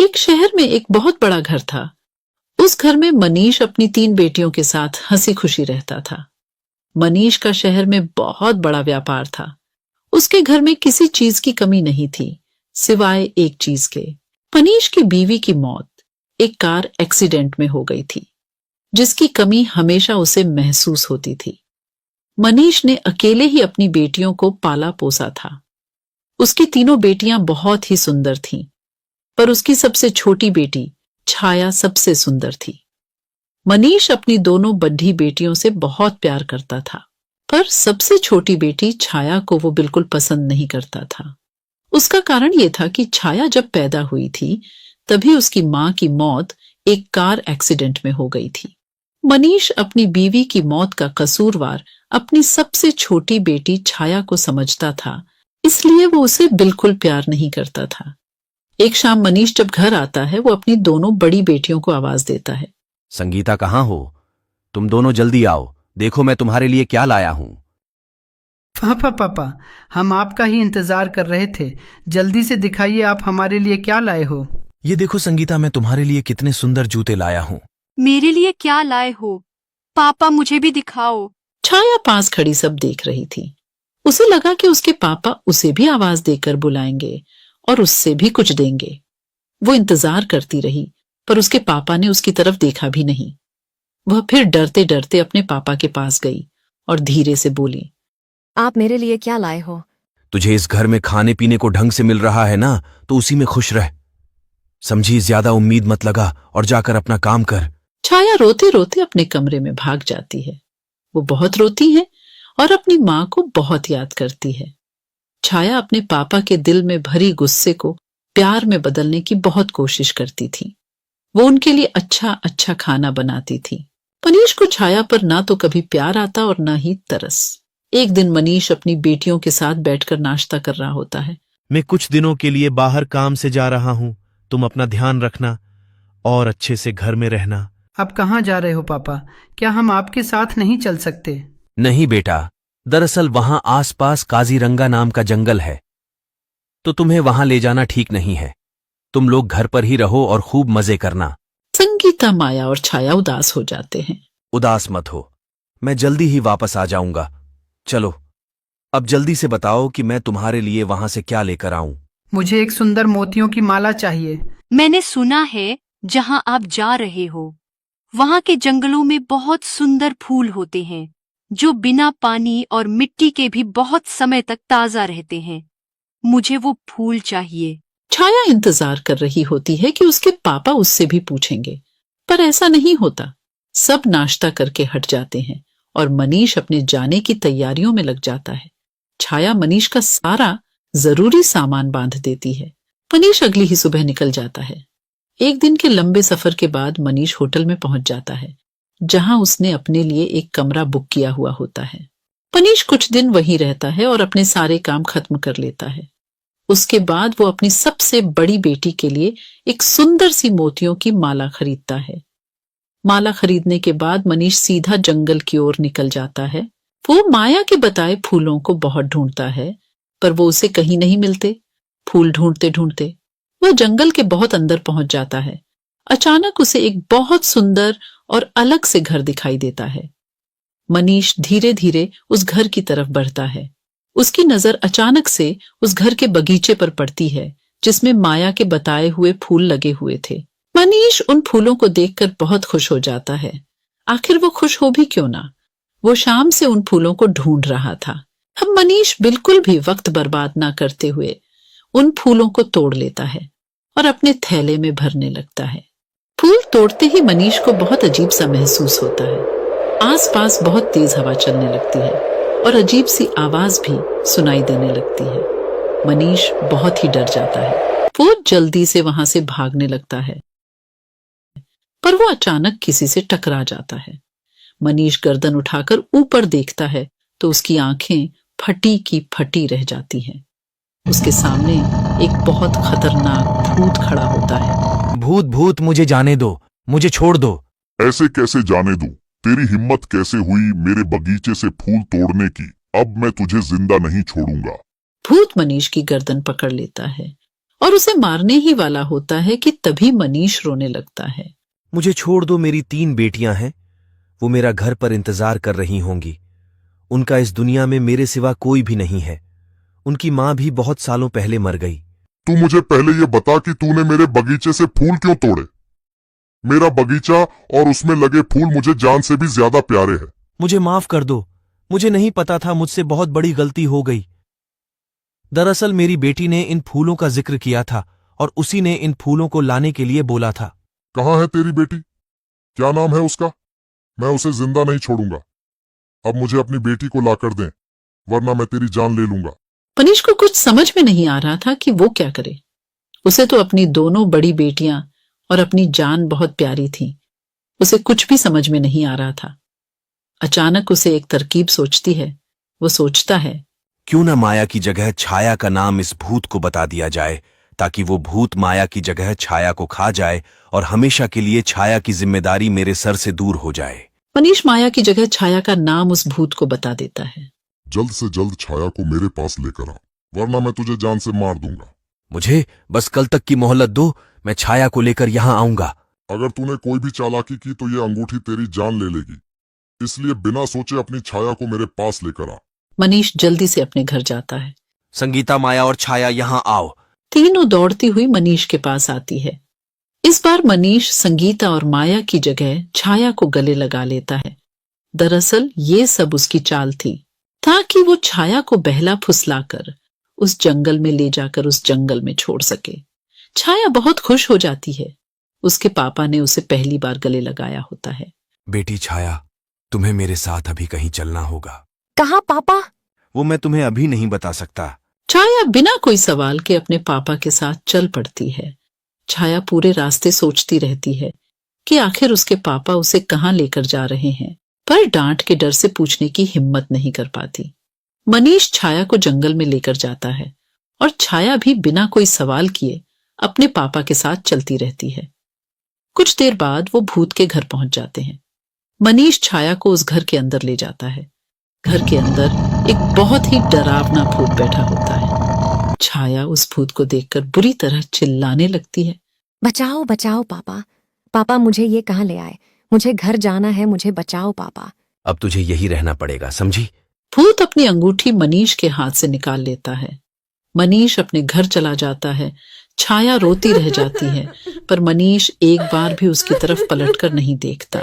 एक शहर में एक बहुत बड़ा घर था। उस घर में मनीष अपनी 3 बेटियों के साथ हंसी खुशी रहता था। मनीष का शहर में बहुत बड़ा व्यापार था। उसके घर में किसी चीज की कमी नहीं थी, सिवाय एक चीज के। मनीष की बीवी की मौत एक कार एक्सीडेंट में हो गई थी, जिसकी कमी हमेशा उसे महसूस होती थी। मनीष ने अकेले ही अपनी बेटियों को पाला पोसा था। उसकी तीनों बेटियां बहुत ही सुंदर थीं, पर उसकी सबसे छोटी बेटी छाया सबसे सुंदर थी। मनीष अपनी दोनों बड्ढी बेटियों से बहुत प्यार करता था, पर सबसे छोटी बेटी छाया को वो बिल्कुल पसंद नहीं करता था। उसका कारण ये था कि छाया जब पैदा हुई थी, तभी उसकी मां की मौत एक कार एक्सीडेंट में हो गई थी। मनीष अपनी बीवी की मौत का कसूरवार अपनी सबसे छोटी बेटी छाया को समझता था, इसलिए वो उसे बिल्कुल प्यार नहीं करता था। एक शाम मनीष जब घर आता है, वो अपनी दोनों बड़ी बेटियों को आवाज देता है। संगीता, कहाँ हो? तुम दोनों जल्दी आओ, देखो मैं तुम्हारे लिए क्या लाया हूं। पापा, हम आपका ही इंतजार कर रहे थे। जल्दी से दिखाइए आप हमारे लिए क्या लाए हो। ये देखो संगीता, मैं तुम्हारे लिए कितने सुंदर जूते लाया हूं। मेरे लिए क्या लाए हो? पापा, मुझे भी दिखाओ। छाया पास खड़ी सब देख रही थी। उसे लगा कि उसके पापा उसे भी आवाज देकर बुलाएंगे और उससे भी कुछ देंगे। वो इंतजार करती रही, पर उसके पापा ने उसकी तरफ देखा भी नहीं। वह फिर डरते डरते अपने पापा के पास गई और धीरे से बोली, आप मेरे लिए क्या लाए हो? तुझे इस घर में खाने पीने को ढंग से मिल रहा है ना, तो उसी में खुश रह। समझी, ज्यादा उम्मीद मत लगा और जाकर अपना काम कर। छाया रोते रोते अपने कमरे में भाग जाती है। वो बहुत रोती है और अपनी मां को बहुत याद करती है। छाया अपने पापा के दिल में भरी गुस्से को प्यार में बदलने की बहुत कोशिश करती थी। वो उनके लिए अच्छा अच्छा खाना बनाती थी। मनीष को छाया पर ना तो कभी प्यार आता और ना ही तरस। एक दिन मनीष अपनी बेटियों के साथ बैठकर नाश्ता कर रहा होता है। मैं कुछ दिनों के लिए बाहर काम से जा रहा हूं, तुम अपना ध्यान रखना और अच्छे से घर में रहना। आप कहाँ जा रहे हो पापा? क्या हम आपके साथ नहीं चल सकते? नहीं बेटा, दरअसल वहां आसपास काजीरंगा नाम का जंगल है, तो तुम्हें वहां ले जाना ठीक नहीं है। तुम लोग घर पर ही रहो और खूब मजे करना। संगीता, माया और छाया उदास हो जाते हैं। उदास मत हो, मैं जल्दी ही वापस आ जाऊंगा। चलो, अब जल्दी से बताओ कि मैं तुम्हारे लिए वहां से क्या लेकर आऊं। मुझे एक सुंदर मोतियों की माला चाहिए। मैंने सुना है जहाँ आप जा रहे हो, वहाँ के जंगलों में बहुत सुंदर फूल होते हैं, जो बिना पानी और मिट्टी के भी बहुत समय तक ताजा रहते हैं। मुझे वो फूल चाहिए। छाया इंतजार कर रही होती है कि उसके पापा उससे भी पूछेंगे, पर ऐसा नहीं होता। सब नाश्ता करके हट जाते हैं और मनीष अपने जाने की तैयारियों में लग जाता है। छाया मनीष का सारा जरूरी सामान बांध देती है। मनीष अगली ही सुबह निकल जाता है। एक दिन के लंबे सफर के बाद मनीष होटल में पहुंच जाता है, जहां उसने अपने लिए एक कमरा बुक किया हुआ होता है। मनीष कुछ दिन वहीं रहता है और अपने सारे काम खत्म कर लेता है। उसके बाद वो अपनी सबसे बड़ी बेटी के लिए एक सुंदर सी मोतियों की माला खरीदता है। माला खरीदने के बाद मनीष सीधा जंगल की ओर निकल जाता है। वो माया के बताए फूलों को बहुत ढूंढता है, पर वो उसे कहीं नहीं मिलते। फूल ढूंढते ढूंढते वह जंगल के बहुत अंदर पहुंच जाता है। अचानक उसे एक बहुत सुंदर और अलग से घर दिखाई देता है। मनीष धीरे धीरे उस घर की तरफ बढ़ता है। उसकी नजर अचानक से उस घर के बगीचे पर पड़ती है, जिसमें माया के बताए हुए फूल लगे हुए थे। मनीष उन फूलों को देखकर बहुत खुश हो जाता है। आखिर वो खुश हो भी क्यों ना, वो शाम से उन फूलों को ढूंढ रहा था। अब मनीष बिल्कुल भी वक्त बर्बाद ना करते हुए उन फूलों को तोड़ लेता है और अपने थैले में भरने लगता है। फूल तोड़ते ही मनीष को बहुत अजीब सा महसूस होता है। आसपास बहुत तेज हवा चलने लगती है और अजीब सी आवाज भी सुनाई देने लगती है। मनीष बहुत ही डर जाता है। वो जल्दी से वहां से भागने लगता है, पर वो अचानक किसी से टकरा जाता है। मनीष गर्दन उठाकर ऊपर देखता है तो उसकी आंखें फटी की फटी रह जाती हैं। उसके सामने एक बहुत खतरनाक भूत खड़ा होता है। भूत भूत, मुझे जाने दो, मुझे छोड़ दो। ऐसे कैसे जाने दूं? तेरी हिम्मत कैसे हुई मेरे बगीचे से फूल तोड़ने की? अब मैं तुझे जिंदा नहीं छोड़ूंगा। भूत मनीष की गर्दन पकड़ लेता है और उसे मारने ही वाला होता है कि तभी मनीष रोने लगता है। मुझे छोड़ दो, मेरी 3 बेटियां हैं। वो मेरा घर पर इंतजार कर रही होंगी। उनका इस दुनिया में मेरे सिवा कोई भी नहीं है। उनकी मां भी बहुत सालों पहले मर गई। तू मुझे पहले ये बता कि तूने मेरे बगीचे से फूल क्यों तोड़े? मेरा बगीचा और उसमें लगे फूल मुझे जान से भी ज्यादा प्यारे हैं। मुझे माफ कर दो, मुझे नहीं पता था, मुझसे बहुत बड़ी गलती हो गई। दरअसल मेरी बेटी ने इन फूलों का जिक्र किया था और उसी ने इन फूलों को लाने के लिए बोला था। कहाँ है तेरी बेटी? क्या नाम है उसका? मैं उसे जिंदा नहीं छोड़ूंगा। अब मुझे अपनी बेटी को लाकर दें, वरना मैं तेरी जान ले लूंगा। मनीष को कुछ समझ में नहीं आ रहा था कि वो क्या करे। उसे तो अपनी दोनों बड़ी बेटियां और अपनी जान बहुत प्यारी थी। उसे कुछ भी समझ में नहीं आ रहा था। अचानक उसे एक तरकीब सोचती है। वो सोचता है, क्यों न माया की जगह छाया का नाम इस भूत को बता दिया जाए, ताकि वो भूत माया की जगह छाया को खा जाए और हमेशा के लिए छाया की जिम्मेदारी मेरे सर से दूर हो जाए। मनीष माया की जगह छाया का नाम उस भूत को बता देता है। जल्द से जल्द छाया को मेरे पास लेकर आ, वरना मैं तुझे जान से मार दूंगा। मुझे बस कल तक की मोहलत दो, मैं छाया को लेकर यहां आऊंगा। अगर तूने कोई भी चालाकी की तो ये अंगूठी तेरी जान ले लेगी, इसलिए बिना सोचे अपनी छाया को मेरे पास लेकर आ। मनीष जल्दी से अपने घर जाता है। संगीता, माया और छाया यहां आओ। तीनों दौड़ती हुई मनीष के पास आती है। इस बार मनीष संगीता और माया की जगह छाया को गले लगा लेता है। दरअसल ये सब उसकी चाल थी, ताकि वो छाया को बहला फुसलाकर उस जंगल में ले जाकर उस जंगल में छोड़ सके। छाया बहुत खुश हो जाती है। उसके पापा ने उसे पहली बार गले लगाया होता है। बेटी छाया, तुम्हें मेरे साथ अभी कहीं चलना होगा। कहाँ पापा? वो मैं तुम्हें अभी नहीं बता सकता। छाया बिना कोई सवाल के अपने पापा के साथ चल पड़ती है। छाया पूरे रास्ते सोचती रहती है कि आखिर उसके पापा उसे कहाँ लेकर जा रहे हैं, पर डांट के डर से पूछने की हिम्मत नहीं कर पाती। मनीष छाया को जंगल में लेकर जाता है और छाया भी बिना कोई सवाल किए अपने पापा के साथ चलती रहती है। कुछ देर बाद वो भूत के घर पहुंच जाते हैं। मनीष छाया को उस घर के अंदर ले जाता है। घर के अंदर एक बहुत ही डरावना भूत बैठा होता है। छाया उस भूत को देखकर बुरी तरह चिल्लाने लगती है। बचाओ बचाओ पापा, पापा मुझे ये कहाँ ले आए? मुझे घर जाना है, मुझे बचाओ पापा। अब तुझे यही रहना पड़ेगा, समझी? भूत अपनी अंगूठी मनीष के हाथ से निकाल लेता है। मनीष अपने घर चला जाता है। छाया रोती रह जाती है, पर मनीष एक बार भी उसकी तरफ पलटकर नहीं देखता।